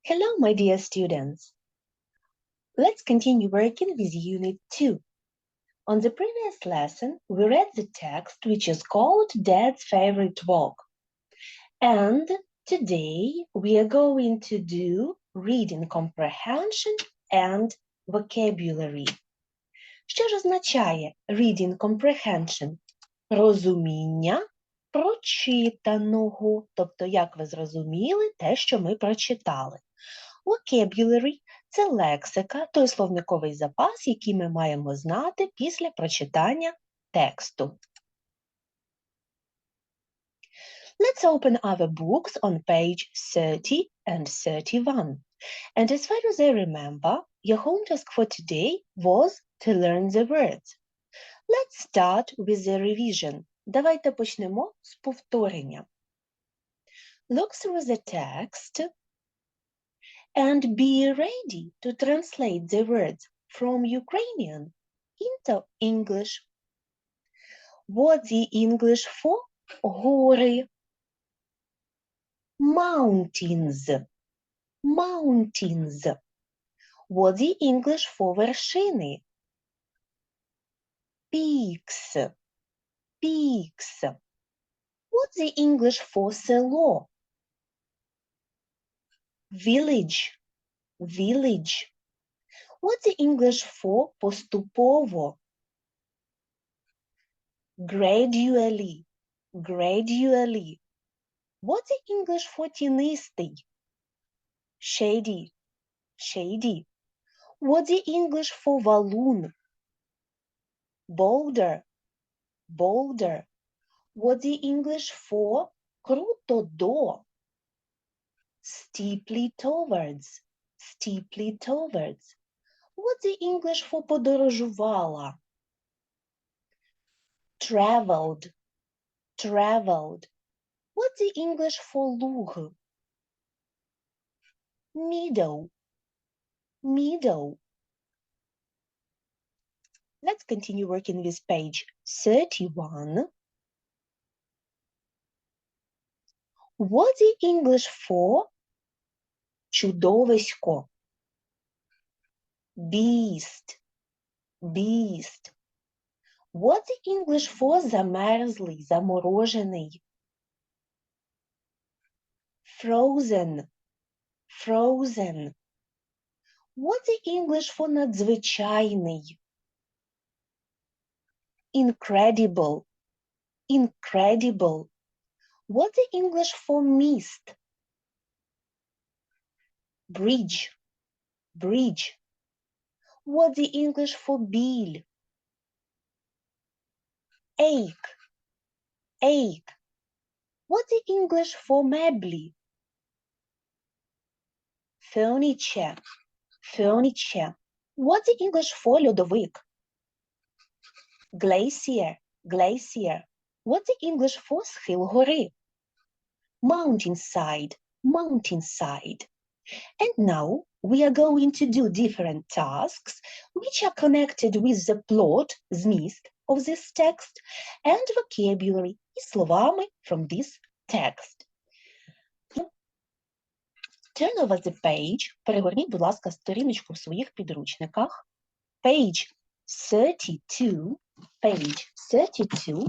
Hello, my dear students. Let's continue working with Unit 2. On the previous lesson, we read the text which is called Dad's Favorite Walk. And today we are going to do reading comprehension and vocabulary. Що ж означає reading comprehension? Розуміння прочитаного, тобто як ви зрозуміли те, що ми прочитали. Vocabulary – це лексика, той словниковий запас, який ми маємо знати після прочитання тексту. Let's open our books on page 30 and 31. And as far as I remember, your home task for today was to learn the words. Let's start with the revision. Давайте почнемо з повторення. Look through the text and be ready to translate the words from Ukrainian into English. What's the English for гори? Mountains. Mountains. What's the English for вершини? Peaks. Peaks. What's the English for село? Village. Village. What's the English for поступово? Gradually. Gradually. What's the English for тінистий? Shady. Shady. What's the English for валун? Boulder. Boulder. What's the English for круто до? Steeply towards. Steeply towards. What's the English for подорожувала? Traveled. Traveled. What's the English for луг? Meadow. Meadow. Let's continue working with page 31. What's the English for чудовисько? Beast. Beast. What's the English for замерзлий, заморожений? Frozen. Frozen. What's the English for надзвичайний? Incredible. Incredible. What's the English for mist? Bridge. Bridge. What's the English for біль? Ache. Ache. What's the English for меблі? Furniture. Furniture. What's the English for льодовик? Glacier. Glacier. What's the English for схил гори? Mountainside. Mountainside. And now we are going to do different tasks which are connected with the plot, зміст, of this text and vocabulary, і словами from this text. Turn over the page. Перегорніть, будь ласка, сторіночку в своїх підручниках. Page 32. Page 32.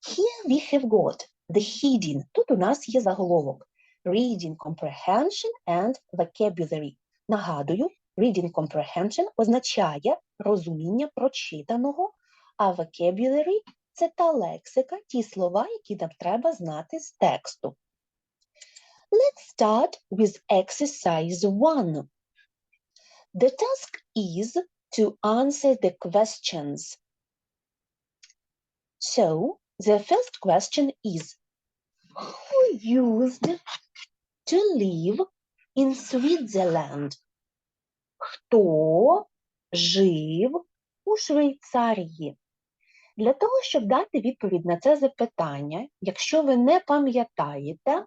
Here we have got the heading. Тут у нас є заголовок. Reading comprehension and vocabulary. Нагадую, reading comprehension означає розуміння прочитаного, а vocabulary – це та лексика, ті слова, які нам треба знати з тексту. Let's start with exercise 1. The task is to answer the questions. So, the first question is, who used to live in Switzerland? Хто жив у Швейцарії? Для того, щоб дати відповідь на це запитання, якщо ви не пам'ятаєте,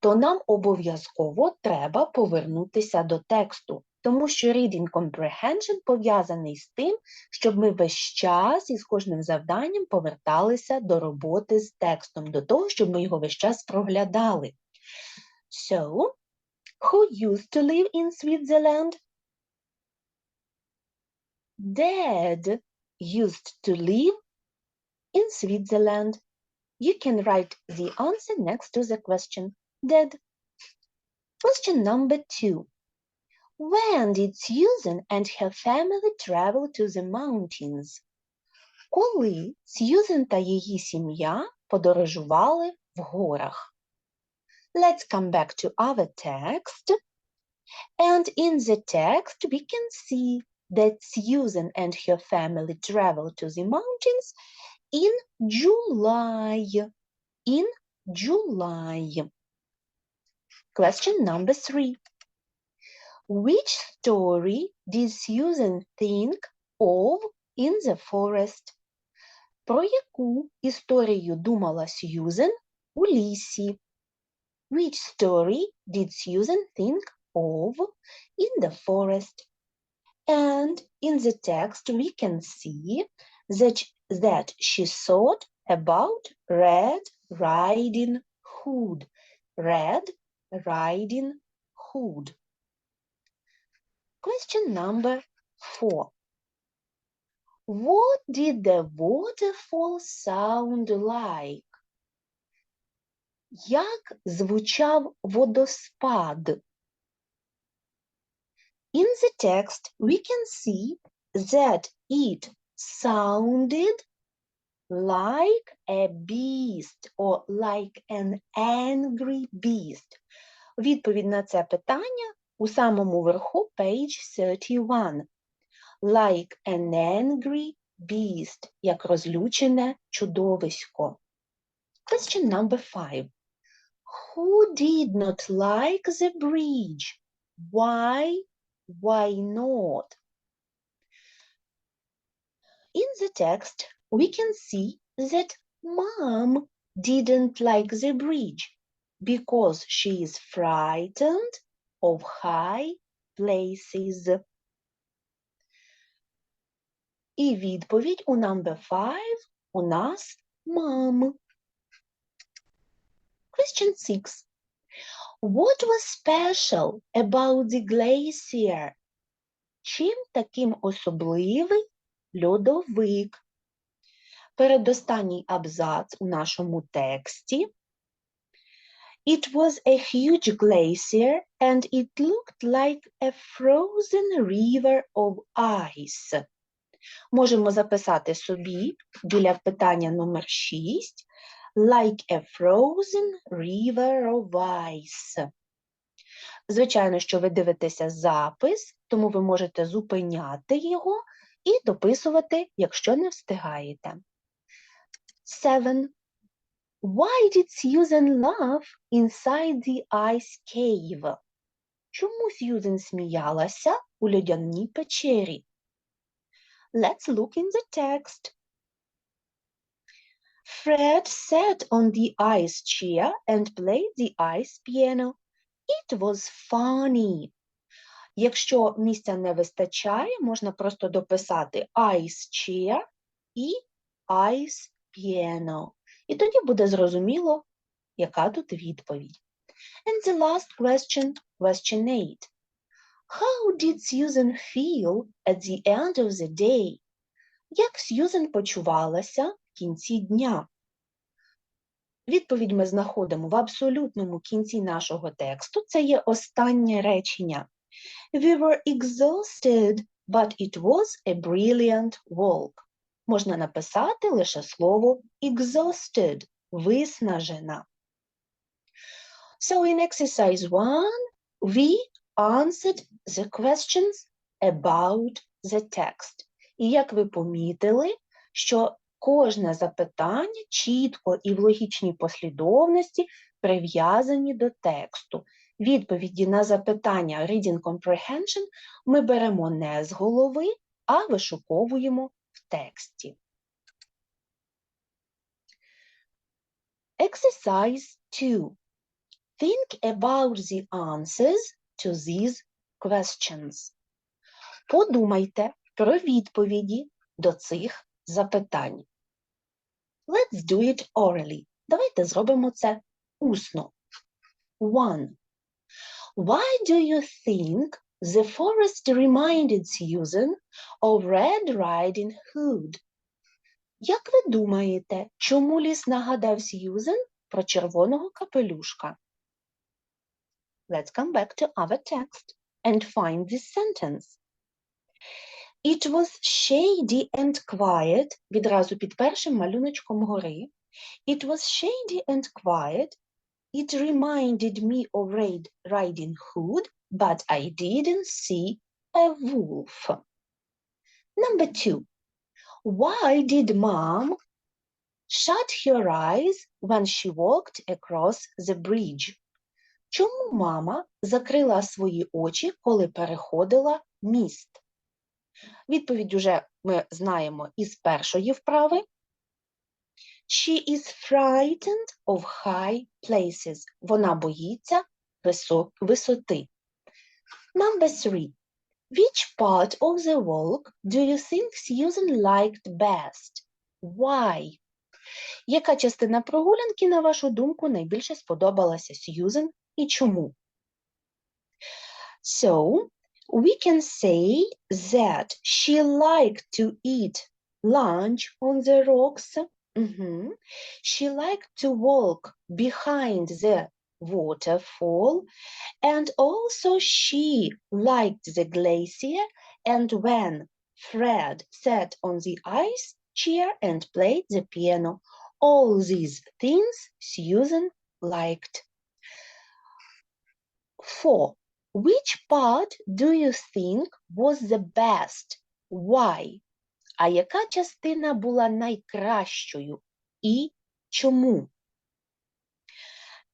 то нам обов'язково треба повернутися до тексту, тому що reading comprehension пов'язаний з тим, щоб ми весь час із кожним завданням поверталися до роботи з текстом, до того, щоб ми його весь час проглядали. So, Who used to live in Switzerland? Dad used to live in Switzerland. You can write the answer next to the question. Dad. Question number 2. When did Susan and her family travel to the mountains? Коли Сьюзен та її сім'я подорожували в горах? Let's come back to our text. And in the text, we can see that Susan and her family traveled to the mountains in July. In July. Question number 3. Which story did Susan think of in the forest? Про яку історію думала Сьюзен у лісі? Which story did Susan think of in the forest? And in the text we can see that she thought about Red Riding Hood. Red Riding Hood. Question number 4. What did the waterfall sound like? Як звучав водоспад? In the text, we can see that it sounded like a beast or like an angry beast. Відповідь на це питання у самому верху, page 31. Like an angry beast, як розлючене чудовисько. Question number 5. Who did not like the bridge? Why? Why not? In the text, we can see that Mom didn't like the bridge because she is frightened of high places. І відповідь у number 5 у нас Mom. Question 6. What was special about the glacier? Чим таким особливий льодовик? Передостанній абзац у нашому тексті. It was a huge glacier and it looked like a frozen river of ice. Можемо записати собі біля питання номер 6. Like a frozen river of ice. Звичайно, що ви дивитеся запис, тому ви можете зупиняти його і дописувати, якщо не встигаєте. 7. Why did Susan laugh inside the ice cave? Чому Сьюзен сміялася у льодяній печері? Let's look in the text. Fred sat on the ice chair and played the ice piano. It was funny. Якщо місця не вистачає, можна просто дописати ice chair і ice piano. І тоді буде зрозуміло, яка тут відповідь. And the last question, question 8. How did Susan feel at the end of the day? Як Сьюзен почувалася в кінці дня? Відповідь ми знаходимо в абсолютному кінці нашого тексту. Це є останнє речення. We were exhausted, but it was a brilliant walk. Можна написати лише слово exhausted, виснажена. So in exercise 1, we answered the questions about the text. І як ви помітили, що кожне запитання чітко і в логічній послідовності прив'язані до тексту. Відповіді на запитання Reading Comprehension ми беремо не з голови, а вишуковуємо в тексті. Exercise 2. Think about the answers to these questions. Подумайте про відповіді до цих запитань. Let's do it orally. Давайте зробимо це усно. 1. Why do you think the forest reminded Susan of Red Riding Hood? Як ви думаєте, чому ліс нагадав Сьюзен про червоного капелюшка? Let's come back to our text and find this sentence. It was shady and quiet, відразу під першим малюночком гори. It was shady and quiet. It reminded me of Red Riding Hood, but I didn't see a wolf. Number 2. Why did Mom shut her eyes when she walked across the bridge? Чому мама закрила свої очі, коли переходила міст? Відповідь уже ми знаємо із першої вправи. She is frightened of high places. Вона боїться висоти. Number 3. Which part of the walk do you think Susan liked best? Why? Яка частина прогулянки, на вашу думку, найбільше сподобалася Сьюзен і чому? So, we can say that she liked to eat lunch on the rocks. She liked to walk behind the waterfall, and also she liked the glacier, and when Fred sat on the ice chair and played the piano. All these things Susan liked. 4. Which part do you think was the best? Why? А яка частина була найкращою? І чому?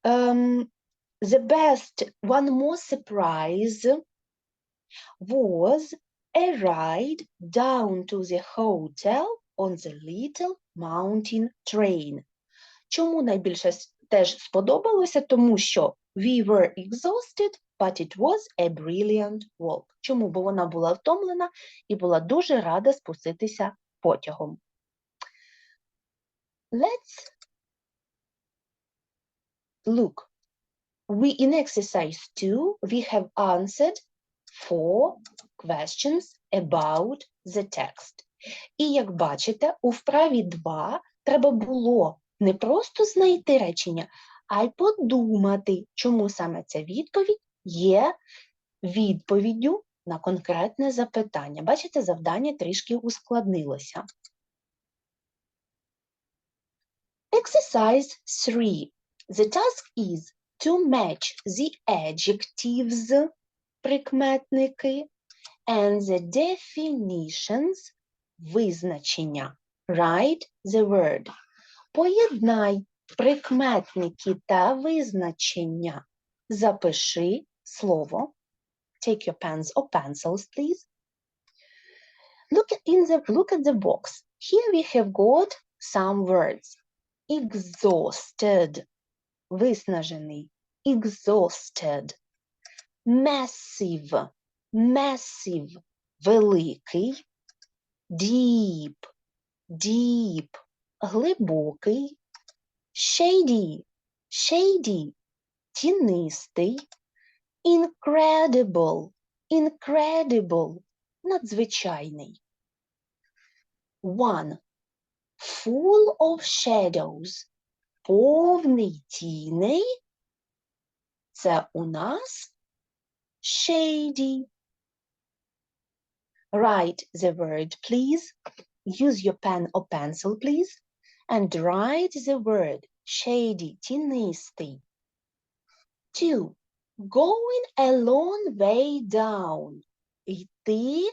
The best, one more surprise was a ride down to the hotel on the little mountain train. Чому найбільше теж сподобалося? Тому що we were exhausted, but it was a brilliant walk. Чому? Бо вона була втомлена і була дуже рада спуститися потягом. Let's look. In exercise 2, we have answered 4 questions about the text. І як бачите, у вправі 2 треба було не просто знайти речення, а й подумати, чому саме ця відповідь є відповіддю на конкретне запитання. Бачите, завдання трішки ускладнилося. Exercise 3. The task is to match the adjectives, прикметники, and the definitions, визначення. Write the word. Поєднай прикметники та визначення. Запиши слово. Take your pens or pencils, please. Look at the box. Here we have got some words. Exhausted. Виснажений. Exhausted. Massive. Massive. Великий. Deep. Deep. Глибокий. Shady. Shady. Тінистий. Incredible. Incredible. Надзвичайний. 1. Full of shadows. Повний тіней. Це у нас shady. Write the word, please. Use your pen or pencil, please. And write the word shady, тінистий. 2. Going a long way down. Йти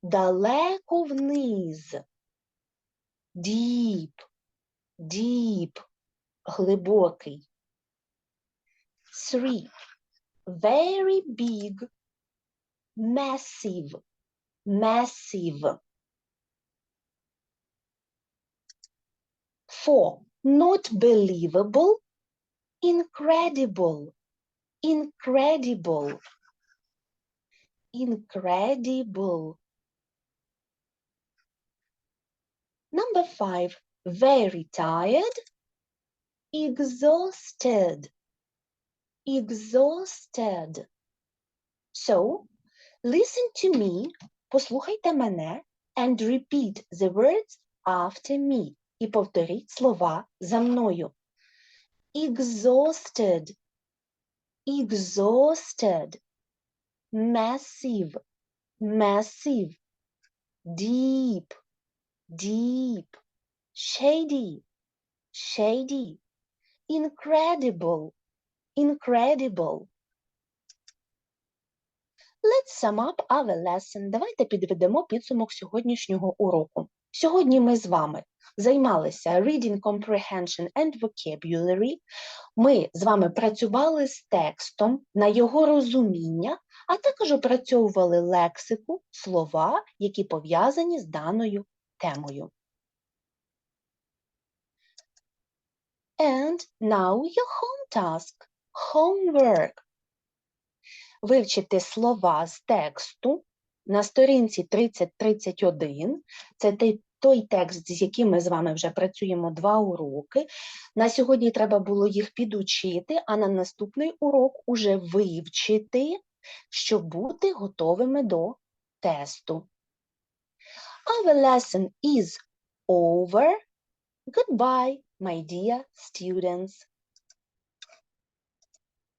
далеко вниз. Deep. Deep. Глибокий. 3. Very big. Massive. Massive. 4. Not believable. Incredible. Incredible. Incredible. Number 5. Very tired. Exhausted. exhausted. So, listen to me, послухайте мене, and repeat the words after me. І повторіть слова за мною. Exhausted, exhausted, massive, massive, deep, deep, shady, shady, incredible, incredible. Let's sum up our lesson. Давайте підведемо підсумок сьогоднішнього уроку. Сьогодні ми з вами займалися reading comprehension and vocabulary. Ми з вами працювали з текстом на його розуміння, а також опрацьовували лексику, слова, які пов'язані з даною темою. And now your home task, homework. Вивчити слова з тексту на сторінці 30-31. Це той текст, з яким ми з вами вже працюємо 2 уроки. На сьогодні треба було їх підучити, а на наступний урок уже вивчити, щоб бути готовими до тесту. Our lesson is over. Goodbye, my dear students.